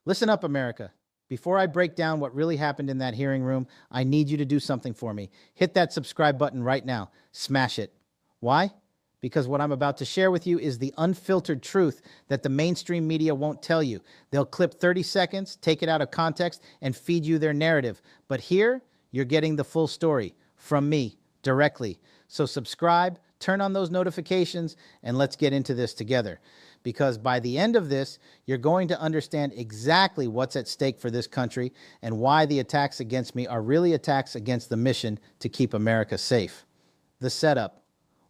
Listen up, America. Before I break down what really happened in that hearing room, I need you to do something for me. Hit that subscribe button right now. Smash it. Why? Because what I'm about to share with you is the unfiltered truth that the mainstream media won't tell you. They'll clip 30 seconds, take it out of context, and feed you their narrative. But here, you're getting the full story from me directly. So subscribe, turn on those notifications, and let's get into this together. Because by the end of this, you're going to understand exactly what's at stake for this country and why the attacks against me are really attacks against the mission to keep America safe. The setup: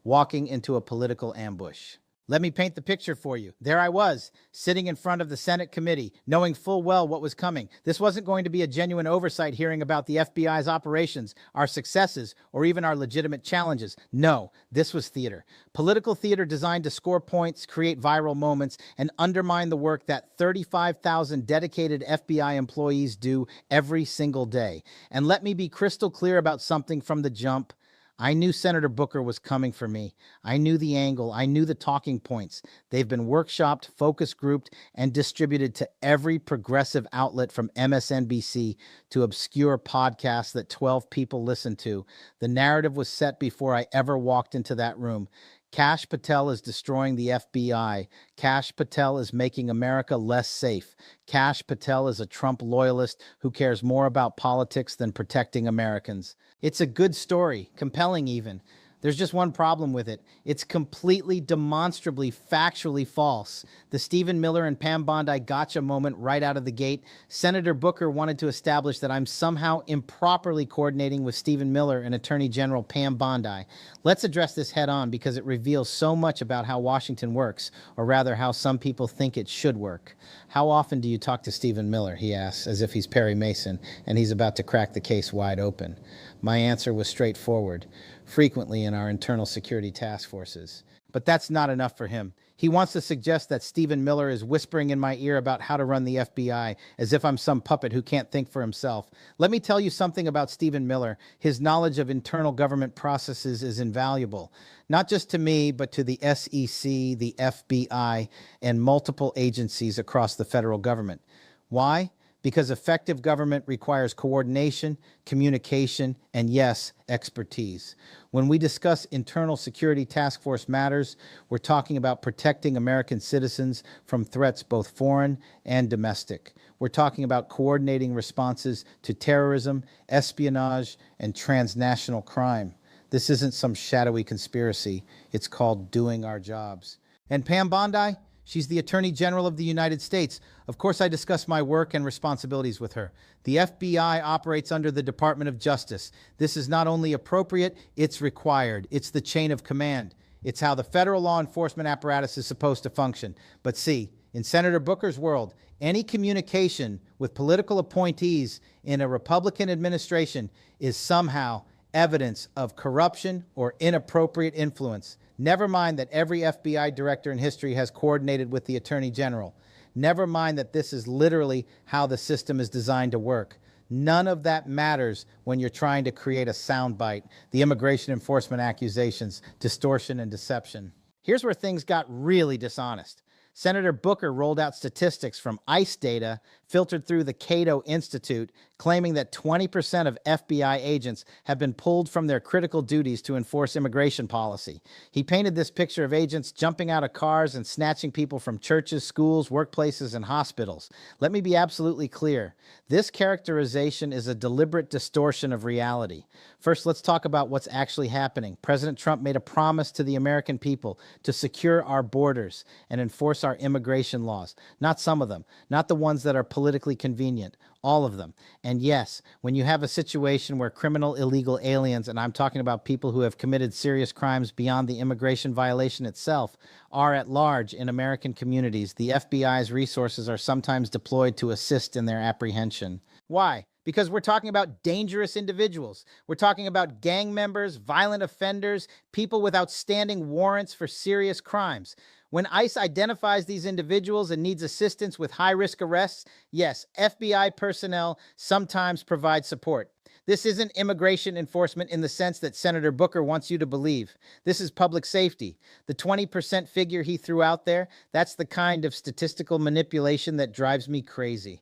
walking into a political ambush. Let me paint the picture for you. There I was, sitting in front of the Senate committee, knowing full well what was coming. This wasn't going to be a genuine oversight hearing about the FBI's operations, our successes, or even our legitimate challenges. No, this was theater. Political theater designed to score points, create viral moments, and undermine the work that 35,000 dedicated FBI employees do every single day. And let me be crystal clear about something from the jump. I knew Senator Booker was coming for me. I knew the angle. I knew the talking points. They've been workshopped, focus grouped, and distributed to every progressive outlet from MSNBC to obscure podcasts that 12 people listen to. The narrative was set before I ever walked into that room. Kash Patel is destroying the FBI. Kash Patel is making America less safe. Kash Patel is a Trump loyalist who cares more about politics than protecting Americans. It's a good story, compelling even. There's just one problem with it. It's completely, demonstrably, factually false. The Stephen Miller and Pam Bondi gotcha moment right out of the gate. Senator Booker wanted to establish that I'm somehow improperly coordinating with Stephen Miller and Attorney General Pam Bondi. Let's address this head on because it reveals so much about how Washington works, or rather how some people think it should work. How often do you talk to Stephen Miller, he asks, as if he's Perry Mason and he's about to crack the case wide open. My answer was straightforward. Frequently in our internal security task forces. But that's not enough for him. He wants to suggest that Stephen Miller is whispering in my ear about how to run the FBI, as if I'm some puppet who can't think for himself. Let me tell you something about Stephen Miller. His knowledge of internal government processes is invaluable, not just to me, but to the SEC, the FBI, and multiple agencies across the federal government. Why? Because effective government requires coordination, communication, and yes, expertise. When we discuss internal security task force matters, we're talking about protecting American citizens from threats both foreign and domestic. We're talking about coordinating responses to terrorism, espionage, and transnational crime. This isn't some shadowy conspiracy. It's called doing our jobs. And Pam Bondi? She's the Attorney General of the United States. Of course, I discuss my work and responsibilities with her. The FBI operates under the Department of Justice. This is not only appropriate, it's required. It's the chain of command. It's how the federal law enforcement apparatus is supposed to function. But see, in Senator Booker's world, any communication with political appointees in a Republican administration is somehow evidence of corruption or inappropriate influence. Never mind that every FBI director in history has coordinated with the Attorney General. Never mind that this is literally how the system is designed to work. None of that matters when you're trying to create a soundbite, the immigration enforcement accusations, distortion and deception. Here's where things got really dishonest. Senator Booker rolled out statistics from ICE data filtered through the Cato Institute, claiming that 20% of FBI agents have been pulled from their critical duties to enforce immigration policy. He painted this picture of agents jumping out of cars and snatching people from churches, schools, workplaces, and hospitals. Let me be absolutely clear. This characterization is a deliberate distortion of reality. First, let's talk about what's actually happening. President Trump made a promise to the American people to secure our borders and enforce our immigration laws. Not some of them, not the ones that are politically convenient, all of them. And yes, when you have a situation where criminal illegal aliens, and I'm talking about people who have committed serious crimes beyond the immigration violation itself, are at large in American communities, the FBI's resources are sometimes deployed to assist in their apprehension. Why? Because we're talking about dangerous individuals. We're talking about gang members, violent offenders, people with outstanding warrants for serious crimes. When ICE identifies these individuals and needs assistance with high-risk arrests, yes, FBI personnel sometimes provide support. This isn't immigration enforcement in the sense that Senator Booker wants you to believe. This is public safety. The 20% figure he threw out there, that's the kind of statistical manipulation that drives me crazy.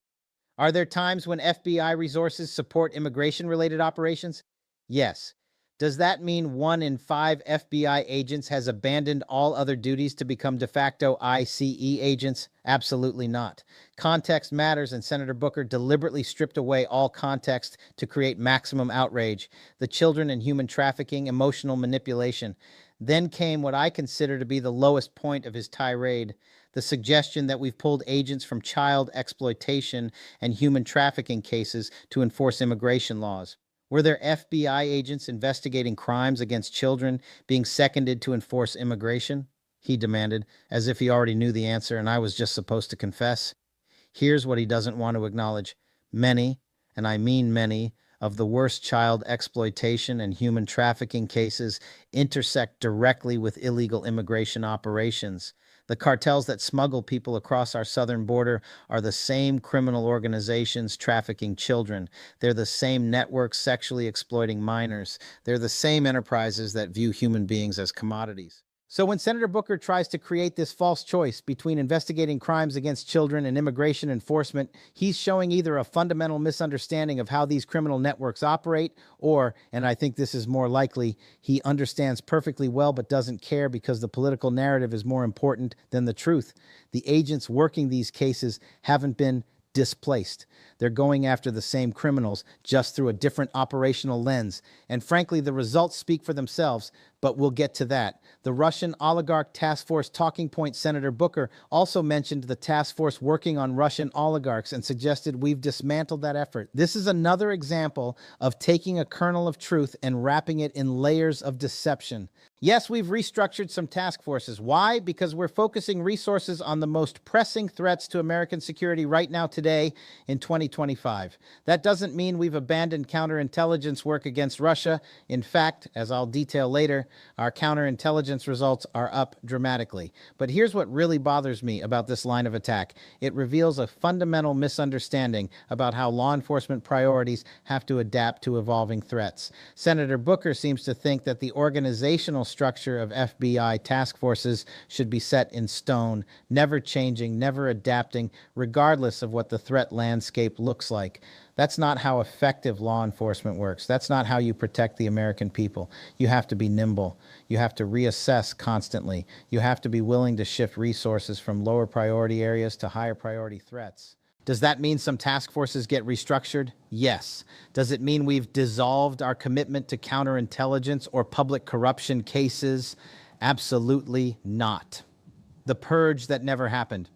Are there times when FBI resources support immigration-related operations? Yes. Does that mean 1 in 5 FBI agents has abandoned all other duties to become de facto ICE agents? Absolutely not. Context matters, and Senator Booker deliberately stripped away all context to create maximum outrage. The children and human trafficking, emotional manipulation. Then came what I consider to be the lowest point of his tirade, the suggestion that we've pulled agents from child exploitation and human trafficking cases to enforce immigration laws. Were there FBI agents investigating crimes against children being seconded to enforce immigration? He demanded, as if he already knew the answer and I was just supposed to confess. Here's what he doesn't want to acknowledge. Many, and I mean many, of the worst child exploitation and human trafficking cases intersect directly with illegal immigration operations. The cartels that smuggle people across our southern border are the same criminal organizations trafficking children. They're the same networks sexually exploiting minors. They're the same enterprises that view human beings as commodities. So when Senator Booker tries to create this false choice between investigating crimes against children and immigration enforcement, he's showing either a fundamental misunderstanding of how these criminal networks operate, or, and I think this is more likely, he understands perfectly well but doesn't care because the political narrative is more important than the truth. The agents working these cases haven't been displaced. They're going after the same criminals, just through a different operational lens. And frankly, the results speak for themselves, but we'll get to that. The Russian oligarch task force talking point Senator Booker also mentioned the task force working on Russian oligarchs and suggested we've dismantled that effort. This is another example of taking a kernel of truth and wrapping it in layers of deception. Yes, we've restructured some task forces. Why? Because we're focusing resources on the most pressing threats to American security right now today in 2025. That doesn't mean we've abandoned counterintelligence work against Russia. In fact, as I'll detail later, our counterintelligence results are up dramatically. But here's what really bothers me about this line of attack. It reveals a fundamental misunderstanding about how law enforcement priorities have to adapt to evolving threats. Senator Booker seems to think that the organizational structure of FBI task forces should be set in stone, never changing, never adapting, regardless of what the threat landscape looks like. That's not how effective law enforcement works. That's not how you protect the American people. You have to be nimble. You have to reassess constantly. You have to be willing to shift resources from lower priority areas to higher priority threats. Does that mean some task forces get restructured? Yes. Does it mean we've dissolved our commitment to counterintelligence or public corruption cases? Absolutely not. The purge that never happened.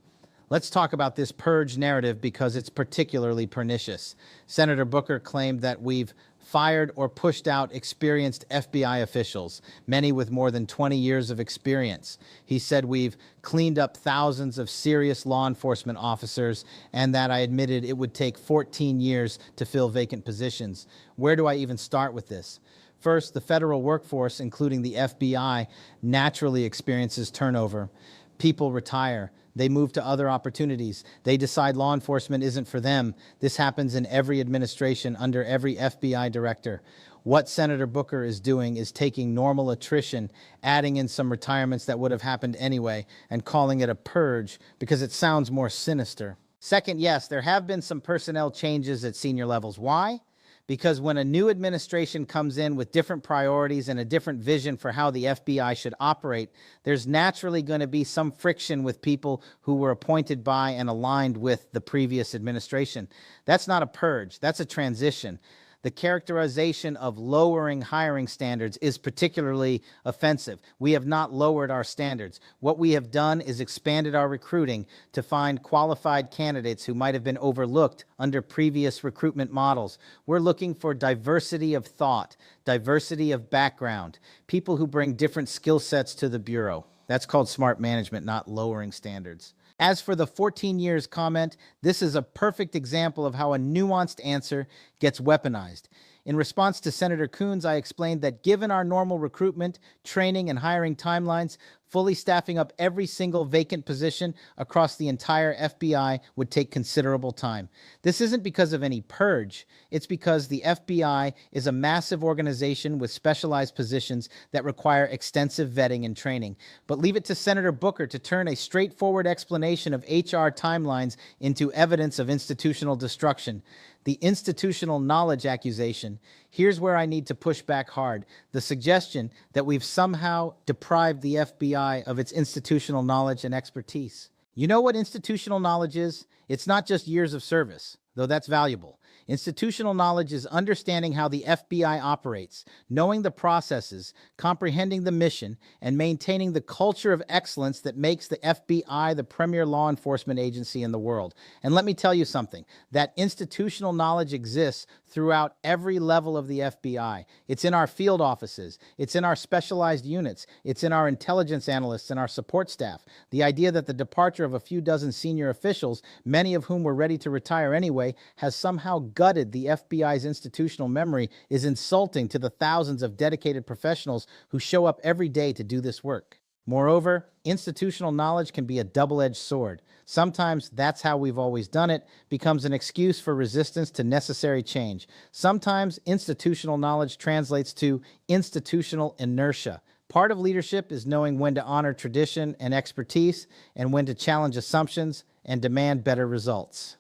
Let's talk about this purge narrative because it's particularly pernicious. Senator Booker claimed that we've fired or pushed out experienced FBI officials, many with more than 20 years of experience. He said we've cleaned up thousands of serious law enforcement officers and that I admitted it would take 14 years to fill vacant positions. Where do I even start with this? First, the federal workforce, including the FBI, naturally experiences turnover. People retire. They move to other opportunities. They decide law enforcement isn't for them. This happens in every administration under every FBI director. What Senator Booker is doing is taking normal attrition, adding in some retirements that would have happened anyway, and calling it a purge because it sounds more sinister. Second, yes, there have been some personnel changes at senior levels. Why? Because when a new administration comes in with different priorities and a different vision for how the FBI should operate, there's naturally going to be some friction with people who were appointed by and aligned with the previous administration. That's not a purge, that's a transition. The characterization of lowering hiring standards is particularly offensive. We have not lowered our standards. What we have done is expanded our recruiting to find qualified candidates who might have been overlooked under previous recruitment models. We're looking for diversity of thought, diversity of background, people who bring different skill sets to the Bureau. That's called smart management, not lowering standards. As for the 14 years comment, this is a perfect example of how a nuanced answer gets weaponized. In response to Senator Coons, I explained that given our normal recruitment, training, and hiring timelines, fully staffing up every single vacant position across the entire FBI would take considerable time. This isn't because of any purge. It's because the FBI is a massive organization with specialized positions that require extensive vetting and training. But leave it to Senator Booker to turn a straightforward explanation of HR timelines into evidence of institutional destruction. The institutional knowledge accusation. Here's where I need to push back hard. The suggestion that we've somehow deprived the FBI of its institutional knowledge and expertise. You know what institutional knowledge is? It's not just years of service, though that's valuable. Institutional knowledge is understanding how the FBI operates, knowing the processes, comprehending the mission, and maintaining the culture of excellence that makes the FBI the premier law enforcement agency in the world. And let me tell you something, that institutional knowledge exists throughout every level of the FBI. It's in our field offices, it's in our specialized units, it's in our intelligence analysts and our support staff. The idea that the departure of a few dozen senior officials, many of whom were ready to retire anyway, has somehow gutted the FBI's institutional memory is insulting to the thousands of dedicated professionals who show up every day to do this work. Moreover, institutional knowledge can be a double-edged sword. Sometimes that's how we've always done it becomes an excuse for resistance to necessary change. Sometimes institutional knowledge translates to institutional inertia. Part of leadership is knowing when to honor tradition and expertise and when to challenge assumptions and demand better results.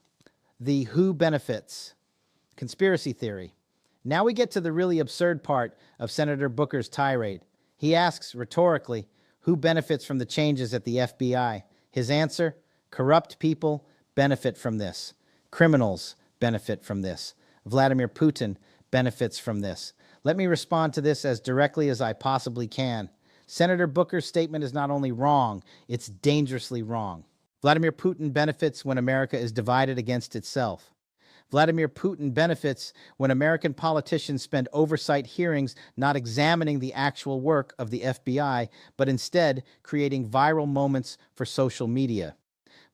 The who benefits. Conspiracy theory. Now we get to the really absurd part of Senator Booker's tirade. He asks rhetorically, who benefits from the changes at the FBI? His answer, corrupt people benefit from this. Criminals benefit from this. Vladimir Putin benefits from this. Let me respond to this as directly as I possibly can. Senator Booker's statement is not only wrong, it's dangerously wrong. Vladimir Putin benefits when America is divided against itself. Vladimir Putin benefits when American politicians spend oversight hearings not examining the actual work of the FBI, but instead creating viral moments for social media.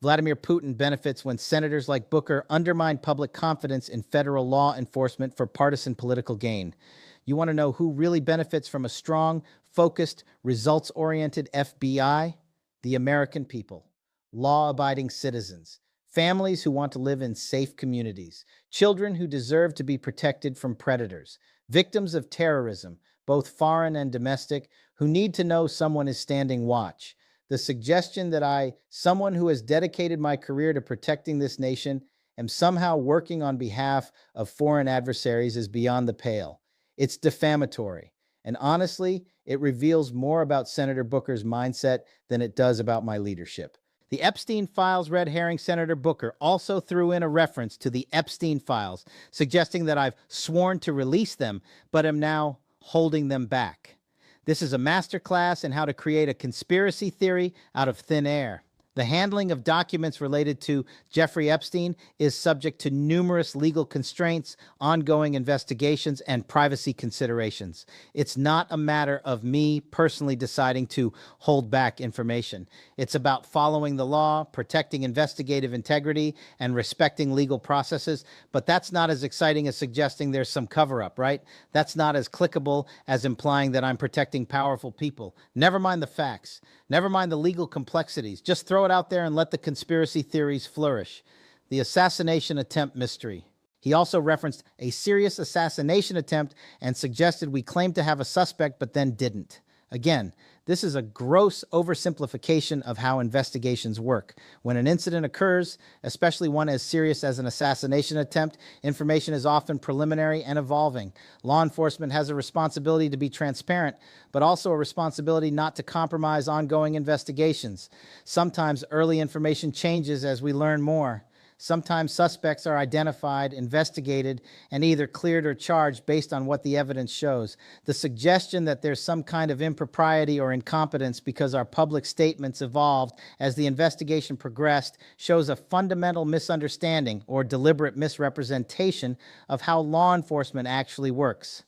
Vladimir Putin benefits when senators like Booker undermine public confidence in federal law enforcement for partisan political gain. You want to know who really benefits from a strong, focused, results-oriented FBI? The American people. Law-abiding citizens. Families who want to live in safe communities, children who deserve to be protected from predators, victims of terrorism, both foreign and domestic, who need to know someone is standing watch. The suggestion that someone who has dedicated my career to protecting this nation, am somehow working on behalf of foreign adversaries is beyond the pale. It's defamatory. And honestly, it reveals more about Senator Booker's mindset than it does about my leadership. The Epstein files red herring Senator Booker also threw in a reference to the Epstein files, suggesting that I've sworn to release them, but am now holding them back. This is a masterclass in how to create a conspiracy theory out of thin air. The handling of documents related to Jeffrey Epstein is subject to numerous legal constraints, ongoing investigations, and privacy considerations. It's not a matter of me personally deciding to hold back information. It's about following the law, protecting investigative integrity, and respecting legal processes. But that's not as exciting as suggesting there's some cover-up, right? That's not as clickable as implying that I'm protecting powerful people. Never mind the facts. Never mind the legal complexities. Just throw it out there and let the conspiracy theories flourish. The assassination attempt mystery. He also referenced a serious assassination attempt and suggested we claimed to have a suspect but then didn't. Again, this is a gross oversimplification of how investigations work. When an incident occurs, especially one as serious as an assassination attempt, information is often preliminary and evolving. Law enforcement has a responsibility to be transparent, but also a responsibility not to compromise ongoing investigations. Sometimes early information changes as we learn more. Sometimes suspects are identified, investigated, and either cleared or charged based on what the evidence shows. The suggestion that there's some kind of impropriety or incompetence because our public statements evolved as the investigation progressed shows a fundamental misunderstanding or deliberate misrepresentation of how law enforcement actually works.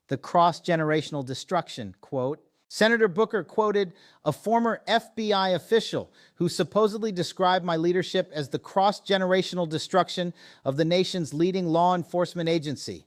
The cross-generational destruction, quote, Senator Booker quoted a former FBI official who supposedly described my leadership as the cross-generational destruction of the nation's leading law enforcement agency.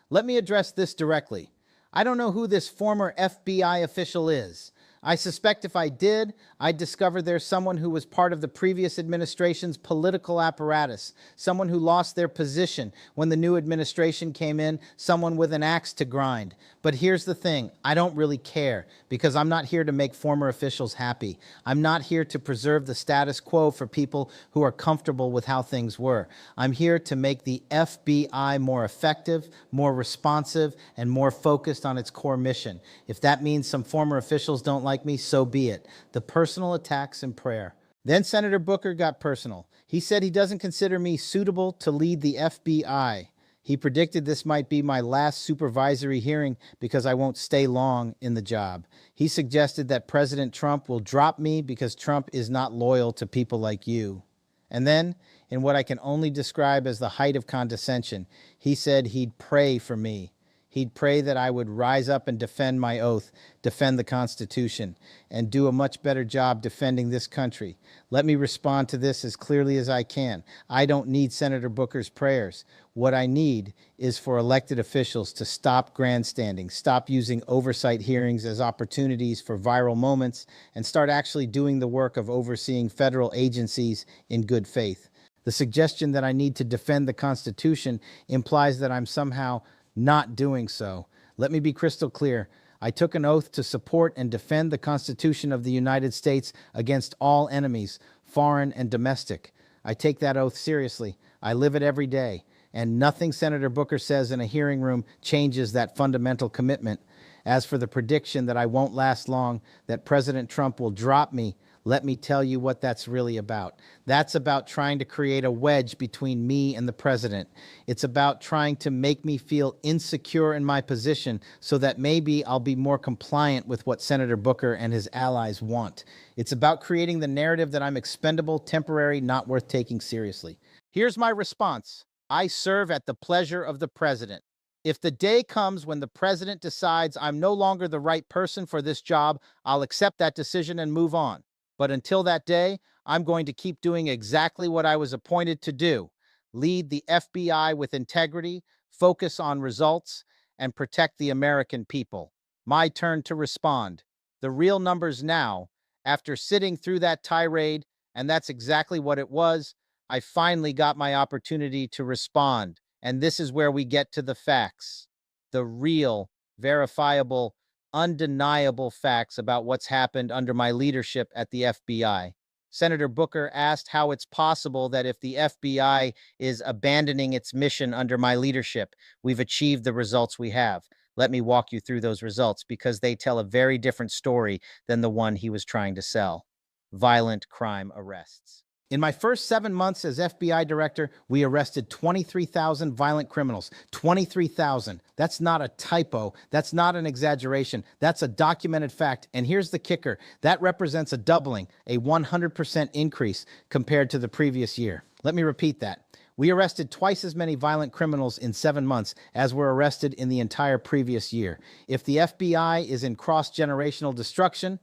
Let me address this directly. I don't know who this former FBI official is. I suspect if I did, I'd discover there's someone who was part of the previous administration's political apparatus, someone who lost their position when the new administration came in, someone with an axe to grind. But here's the thing, I don't really care, because I'm not here to make former officials happy. I'm not here to preserve the status quo for people who are comfortable with how things were. I'm here to make the FBI more effective, more responsive, and more focused on its core mission. If that means some former officials don't like me, so be it. The personal attacks and prayer. Then Senator Booker got personal. He said he doesn't consider me suitable to lead the FBI. He predicted this might be my last supervisory hearing because I won't stay long in the job. He suggested that President Trump will drop me because Trump is not loyal to people like you. And then, in what I can only describe as the height of condescension, he said he'd pray for me. He'd pray that I would rise up and defend my oath, defend the Constitution, and do a much better job defending this country. Let me respond to this as clearly as I can. I don't need Senator Booker's prayers. What I need is for elected officials to stop grandstanding, stop using oversight hearings as opportunities for viral moments, and start actually doing the work of overseeing federal agencies in good faith. The suggestion that I need to defend the Constitution implies that I'm somehow not doing so. Let me be crystal clear. I took an oath to support and defend the Constitution of the United States against all enemies, foreign and domestic. I take that oath seriously. I live it every day. And nothing Senator Booker says in a hearing room changes that fundamental commitment. As for the prediction that I won't last long, that President Trump will drop me, let me tell you what that's really about. That's about trying to create a wedge between me and the president. It's about trying to make me feel insecure in my position so that maybe I'll be more compliant with what Senator Booker and his allies want. It's about creating the narrative that I'm expendable, temporary, not worth taking seriously. Here's my response. I serve at the pleasure of the president. If the day comes when the president decides I'm no longer the right person for this job, I'll accept that decision and move on. But until that day, I'm going to keep doing exactly what I was appointed to do. Lead the FBI with integrity, focus on results, and protect the American people. My turn to respond. The real numbers now, after sitting through that tirade, and that's exactly what it was, I finally got my opportunity to respond. And this is where we get to the facts. The real, verifiable, undeniable facts about what's happened under my leadership at the FBI. Senator Booker asked how it's possible that if the FBI is abandoning its mission under my leadership, we've achieved the results we have. Let me walk you through those results because they tell a very different story than the one he was trying to sell. Violent crime arrests. In my first 7 months as FBI director, we arrested 23,000 violent criminals. 23,000. That's not a typo. That's not an exaggeration. That's a documented fact. And here's the kicker. That represents a doubling, a 100% increase compared to the previous year. Let me repeat that. We arrested twice as many violent criminals in 7 months as were arrested in the entire previous year. If the FBI is in cross-generational destruction,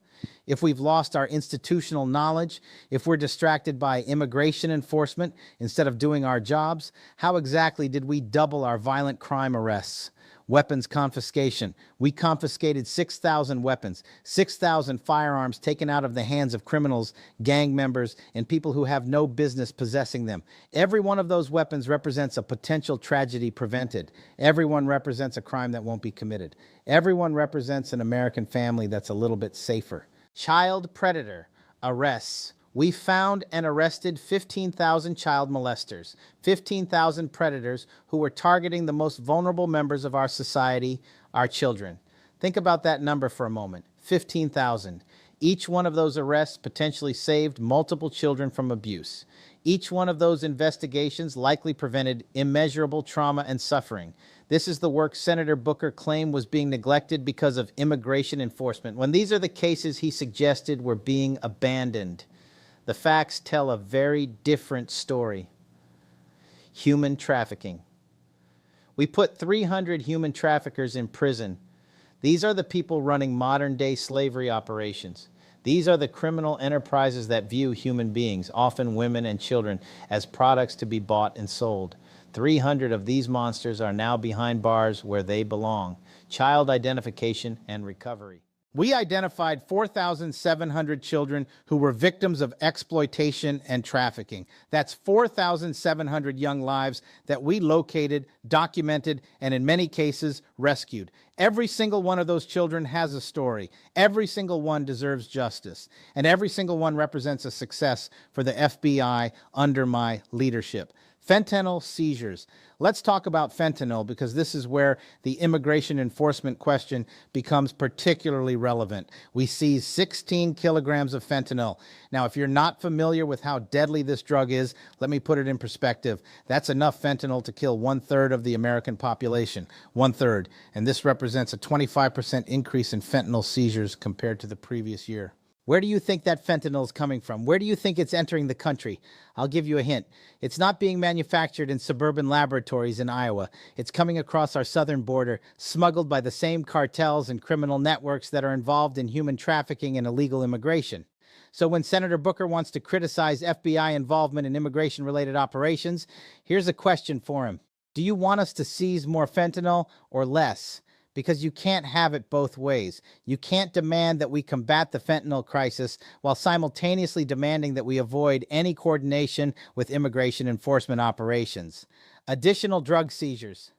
if we've lost our institutional knowledge, if we're distracted by immigration enforcement instead of doing our jobs, how exactly did we double our violent crime arrests? Weapons confiscation. We confiscated 6,000 weapons, 6,000 firearms taken out of the hands of criminals, gang members, and people who have no business possessing them. Every one of those weapons represents a potential tragedy prevented. Everyone represents a crime that won't be committed. Everyone represents an American family that's a little bit safer. Child predator arrests. We found and arrested 15,000 child molesters, 15,000 predators who were targeting the most vulnerable members of our society, our children. Think about that number for a moment, 15,000. Each one of those arrests potentially saved multiple children from abuse. Each one of those investigations likely prevented immeasurable trauma and suffering. This is the work Senator Booker claimed was being neglected because of immigration enforcement, when these are the cases he suggested were being abandoned. The facts tell a very different story. Human trafficking. We put 300 human traffickers in prison. These are the people running modern-day slavery operations. These are the criminal enterprises that view human beings, often women and children, as products to be bought and sold. 300 of these monsters are now behind bars where they belong. Child identification and recovery. We identified 4,700 children who were victims of exploitation and trafficking. That's 4,700 young lives that we located, documented, and in many cases rescued. Every single one of those children has a story. Every single one deserves justice. And every single one represents a success for the FBI under my leadership. Fentanyl seizures. Let's talk about fentanyl because this is where the immigration enforcement question becomes particularly relevant. We seized 16 kilograms of fentanyl. Now, if you're not familiar with how deadly this drug is, let me put it in perspective. That's enough fentanyl to kill 1/3 of the American population. 1/3. And this represents a 25% increase in fentanyl seizures compared to the previous year. Where do you think that fentanyl is coming from? Where do you think it's entering the country? I'll give you a hint. It's not being manufactured in suburban laboratories in Iowa. It's coming across our southern border, smuggled by the same cartels and criminal networks that are involved in human trafficking and illegal immigration. So when Senator Booker wants to criticize FBI involvement in immigration-related operations, here's a question for him. Do you want us to seize more fentanyl or less? Because you can't have it both ways. You can't demand that we combat the fentanyl crisis while simultaneously demanding that we avoid any coordination with immigration enforcement operations. Additional drug seizures.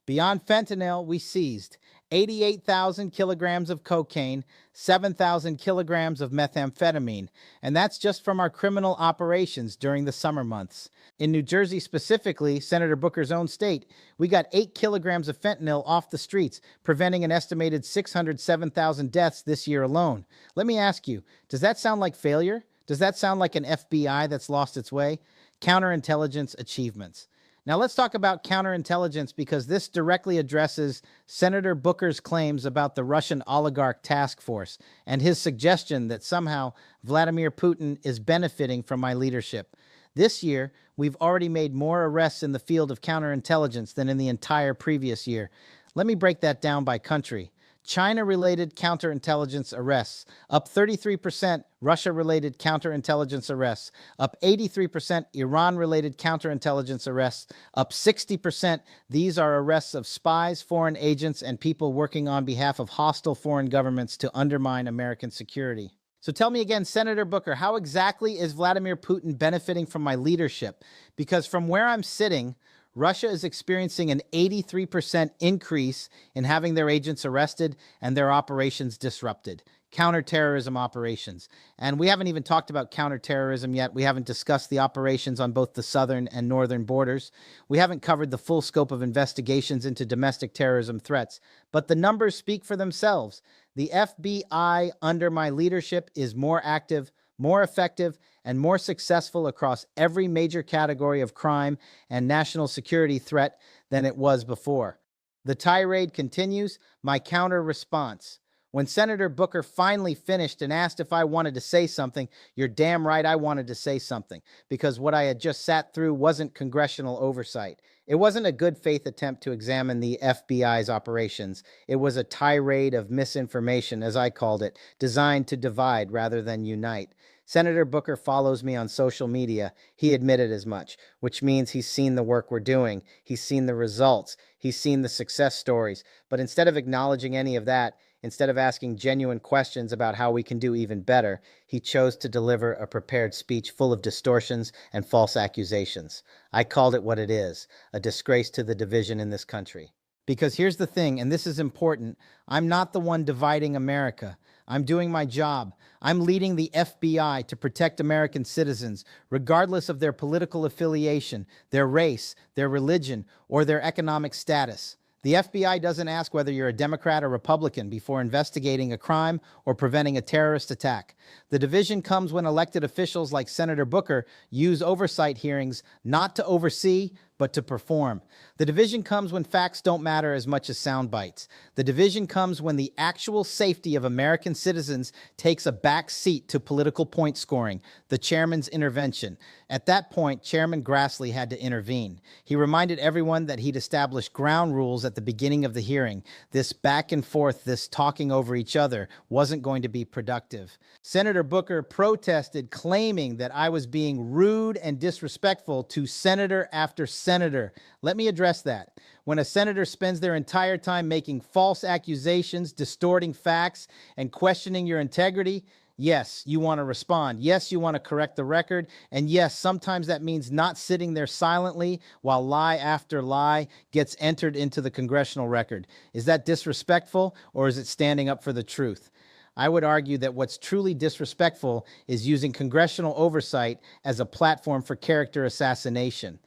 Beyond fentanyl, we seized 88,000 kilograms of cocaine, 7,000 kilograms of methamphetamine, and that's just from our criminal operations during the summer months. In New Jersey specifically, Senator Booker's own state, we got 8 kilograms of fentanyl off the streets, preventing an estimated 607,000 deaths this year alone. Let me ask you, does that sound like failure? Does that sound like an FBI that's lost its way? Counterintelligence achievements. Now let's talk about counterintelligence because this directly addresses Senator Booker's claims about the Russian oligarch task force and his suggestion that somehow Vladimir Putin is benefiting from my leadership. This year, we've already made more arrests in the field of counterintelligence than in the entire previous year. Let me break that down by country. China-related counterintelligence arrests, up 33%, Russia-related counterintelligence arrests, up 83%, Iran-related counterintelligence arrests, up 60%. These are arrests of spies, foreign agents, and people working on behalf of hostile foreign governments to undermine American security. So tell me again, Senator Booker, how exactly is Vladimir Putin benefiting from my leadership? Because from where I'm sitting, Russia is experiencing an 83% increase in having their agents arrested and their operations disrupted. Counterterrorism operations. And we haven't even talked about counterterrorism yet. We haven't discussed the operations on both the southern and northern borders. We haven't covered the full scope of investigations into domestic terrorism threats. But the numbers speak for themselves. The FBI under my leadership is more active, more effective, and more successful across every major category of crime and national security threat than it was before. The tirade continues, my counter response. When Senator Booker finally finished and asked if I wanted to say something, you're damn right I wanted to say something, because what I had just sat through wasn't congressional oversight. It wasn't a good faith attempt to examine the FBI's operations. It was a tirade of misinformation, as I called it, designed to divide rather than unite. Senator Booker follows me on social media. He admitted as much, which means he's seen the work we're doing. He's seen the results. He's seen the success stories. But instead of acknowledging any of that, instead of asking genuine questions about how we can do even better, he chose to deliver a prepared speech full of distortions and false accusations. I called it what it is, a disgrace to the division in this country. Because here's the thing, and this is important, I'm not the one dividing America. I'm doing my job. I'm leading the FBI to protect American citizens, regardless of their political affiliation, their race, their religion, or their economic status. The FBI doesn't ask whether you're a Democrat or Republican before investigating a crime or preventing a terrorist attack. The division comes when elected officials like Senator Booker use oversight hearings not to oversee, but to perform. The division comes when facts don't matter as much as sound bites. The division comes when the actual safety of American citizens takes a back seat to political point scoring, the chairman's intervention. At that point, Chairman Grassley had to intervene. He reminded everyone that he'd established ground rules at the beginning of the hearing. This back and forth, this talking over each other, wasn't going to be productive. Senator Booker protested, claiming that I was being rude and disrespectful to senator after senator. Let me address that. When a senator spends their entire time making false accusations, distorting facts, and questioning your integrity, yes, you want to respond. Yes, you want to correct the record. And yes, sometimes that means not sitting there silently while lie after lie gets entered into the congressional record. Is that disrespectful, or is it standing up for the truth? I would argue that what's truly disrespectful is using congressional oversight as a platform for character assassination.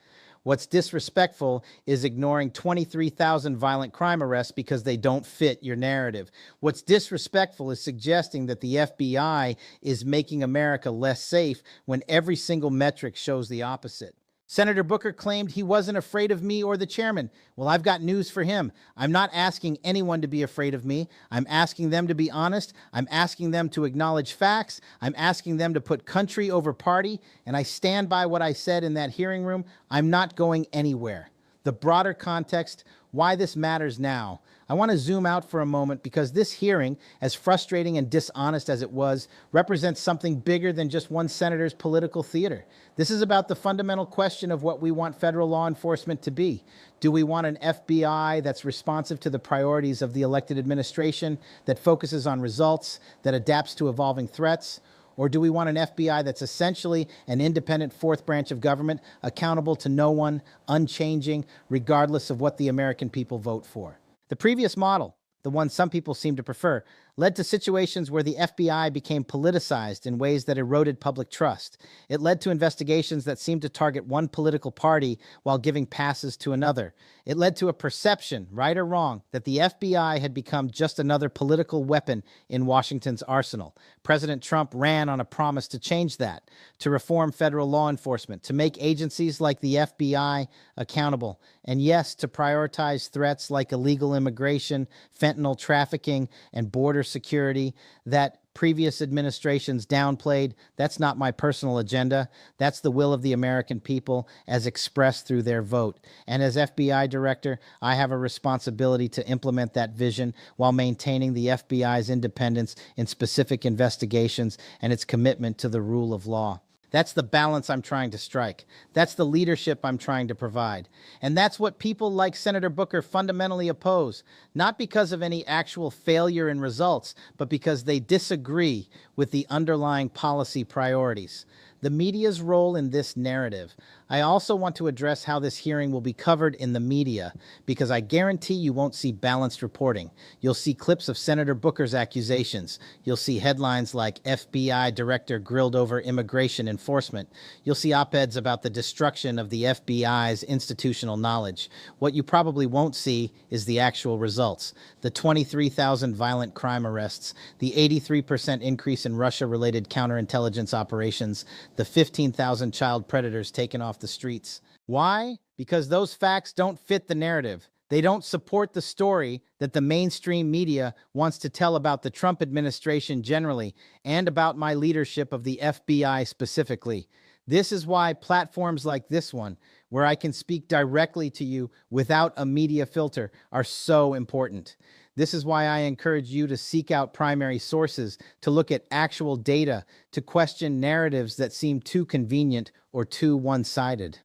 What's disrespectful is ignoring 23,000 violent crime arrests because they don't fit your narrative. What's disrespectful is suggesting that the FBI is making America less safe when every single metric shows the opposite. Senator Booker claimed he wasn't afraid of me or the chairman. Well, I've got news for him. I'm not asking anyone to be afraid of me. I'm asking them to be honest. I'm asking them to acknowledge facts. I'm asking them to put country over party. And I stand by what I said in that hearing room. I'm not going anywhere. The broader context, why this matters now. I want to zoom out for a moment because this hearing, as frustrating and dishonest as it was, represents something bigger than just one senator's political theater. This is about the fundamental question of what we want federal law enforcement to be. Do we want an FBI that's responsive to the priorities of the elected administration, that focuses on results, that adapts to evolving threats? Or do we want an FBI that's essentially an independent fourth branch of government, accountable to no one, unchanging, regardless of what the American people vote for? The previous model, the one some people seem to prefer, led to situations where the FBI became politicized in ways that eroded public trust. It led to investigations that seemed to target one political party while giving passes to another. It led to a perception, right or wrong, that the FBI had become just another political weapon in Washington's arsenal. President Trump ran on a promise to change that, to reform federal law enforcement, to make agencies like the FBI accountable, and yes, to prioritize threats like illegal immigration, fentanyl trafficking, and border security that previous administrations downplayed. That's not my personal agenda. That's the will of the American people as expressed through their vote. And as FBI director, I have a responsibility to implement that vision while maintaining the FBI's independence in specific investigations and its commitment to the rule of law. That's the balance I'm trying to strike. That's the leadership I'm trying to provide. And that's what people like Senator Booker fundamentally oppose, not because of any actual failure in results, but because they disagree with the underlying policy priorities. The media's role in this narrative. I also want to address how this hearing will be covered in the media, because I guarantee you won't see balanced reporting. You'll see clips of Senator Booker's accusations. You'll see headlines like FBI director grilled over immigration enforcement. You'll see op-eds about the destruction of the FBI's institutional knowledge. What you probably won't see is the actual results. The 23,000 violent crime arrests, the 83% increase in Russia-related counterintelligence operations, the 15,000 child predators taken off the streets. Why? Because those facts don't fit the narrative. They don't support the story that the mainstream media wants to tell about the Trump administration generally and about my leadership of the FBI specifically. This is why platforms like this one, where I can speak directly to you without a media filter, are so important. This is why I encourage you to seek out primary sources, to look at actual data, to question narratives that seem too convenient or too one-sided.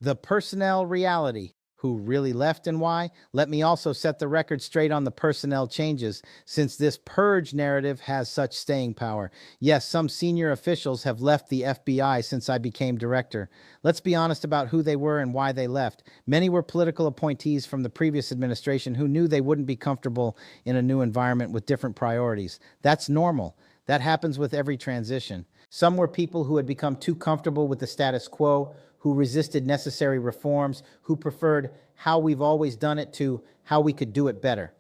The personnel reality. Who really left and why? Let me also set the record straight on the personnel changes, since this purge narrative has such staying power. Yes, some senior officials have left the FBI since I became director. Let's be honest about who they were and why they left. Many were political appointees from the previous administration who knew they wouldn't be comfortable in a new environment with different priorities. That's normal. That happens with every transition. Some were people who had become too comfortable with the status quo, who resisted necessary reforms, who preferred how we've always done it to how we could do it better.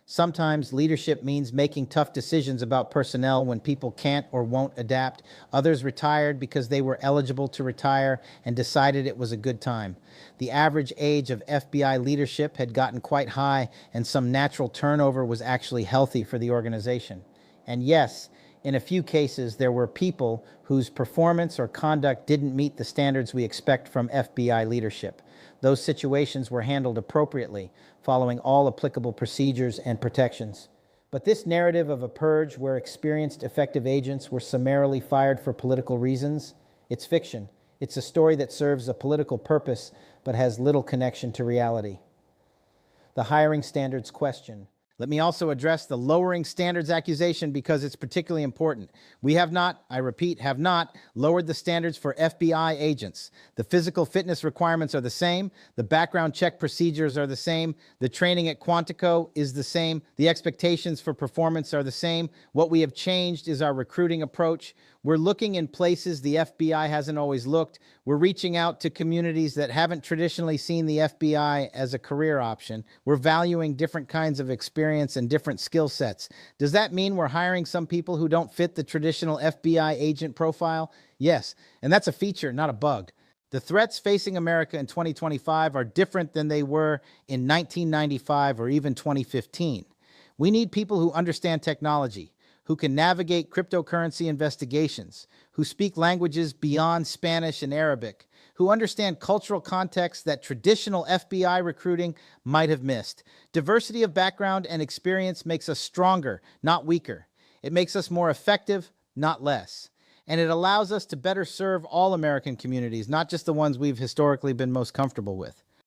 Sometimes leadership means making tough decisions about personnel when people can't or won't adapt. Others retired because they were eligible to retire and decided it was a good time. The average age of FBI leadership had gotten quite high, and some natural turnover was actually healthy for the organization. And yes, in a few cases, there were people whose performance or conduct didn't meet the standards we expect from FBI leadership. Those situations were handled appropriately, following all applicable procedures and protections. But this narrative of a purge where experienced, effective agents were summarily fired for political reasons, it's fiction. It's a story that serves a political purpose, but has little connection to reality. The hiring standards question. Let me also address the lowering standards accusation because it's particularly important. We have not, I repeat, have not lowered the standards for FBI agents. The physical fitness requirements are the same. The background check procedures are the same. The training at Quantico is the same. The expectations for performance are the same. What we have changed is our recruiting approach. We're looking in places the FBI hasn't always looked. We're reaching out to communities that haven't traditionally seen the FBI as a career option. We're valuing different kinds of experience and different skill sets. Does that mean we're hiring some people who don't fit the traditional FBI agent profile? Yes, and that's a feature, not a bug. The threats facing America in 2025 are different than they were in 1995 or even 2015. We need people who understand technology, who can navigate cryptocurrency investigations, who speak languages beyond Spanish and Arabic, who understand cultural contexts that traditional FBI recruiting might have missed. Diversity of background and experience makes us stronger, not weaker. It makes us more effective, not less. And it allows us to better serve all American communities, not just the ones we've historically been most comfortable with.